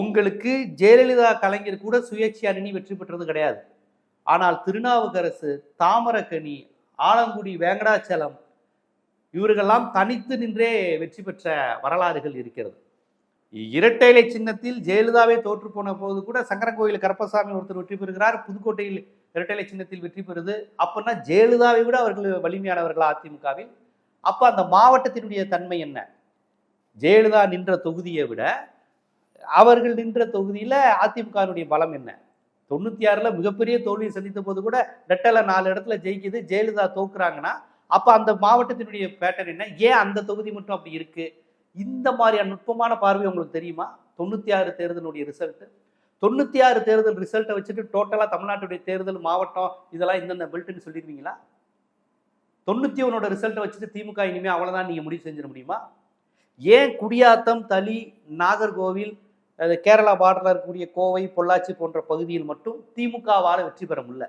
உங்களுக்கு ஜெயலலிதா கலைஞர் கூட சுயேட்சையா நின்று வெற்றி பெற்றது கிடையாது. ஆனால் திருநாவுக்கரசு, தாமரக்கனி, ஆலங்குடி வேங்கடாச்சலம் இவர்களெல்லாம் தனித்து நின்றே வெற்றி பெற்ற வரலாறுகள் இருக்கிறது. இரட்டை இலை சின்னத்தில் ஜெயலலிதாவே தோற்று போன போது கூட சங்கரன்கோயில் கருப்பசாமி ஒருத்தர் வெற்றி பெறுகிறார், புதுக்கோட்டையில் இரட்டை இலை சின்னத்தில் வெற்றி பெறுது. அப்படின்னா ஜெயலலிதாவை விட அவர்கள் வலிமையானவர்களா அதிமுகவில்? அப்ப அந்த மாவட்டத்தினுடைய தன்மை என்ன? ஜெயலலிதா நின்ற தொகுதியை விட அவர்கள் நின்ற தொகுதியில அதிமுகவினுடைய பலம் என்ன? 96ல மிகப்பெரிய தோல்வியை சந்தித்த போது கூட ரெட்டலை 4 இடத்துல ஜெயிக்குது, ஜெயலலிதா தோக்குறாங்கன்னா அப்ப அந்த மாவட்டத்தினுடைய பேட்டர்ன் என்ன? ஏன் அந்த தொகுதி மட்டும் அப்படி இருக்கு? இந்த மாதிரியான நுட்பமான பார்வை உங்களுக்கு தெரியுமா? 96 தேர்தலுடைய ரிசல்ட், 96 தேர்தல் ரிசல்ட்டை வச்சுட்டு டோட்டலா தமிழ்நாட்டுடைய தேர்தல் மாவட்டம் இதெல்லாம் இந்தந்த பெல்ட்னு சொல்லிடுவீங்களா? 91 ரிசல்ட்டை வச்சுட்டு திமுக இனிமே அவ்வளவுதான் நீங்க முடிவு செஞ்சிட முடியுமா? ஏன் குடியாத்தம், தளி, நாகர்கோவில், கேரளா பார்டர்ல இருக்கக்கூடிய கோவை, பொள்ளாச்சி போன்ற பகுதியில் மட்டும் திமுகவால வெற்றி பெற முடியல?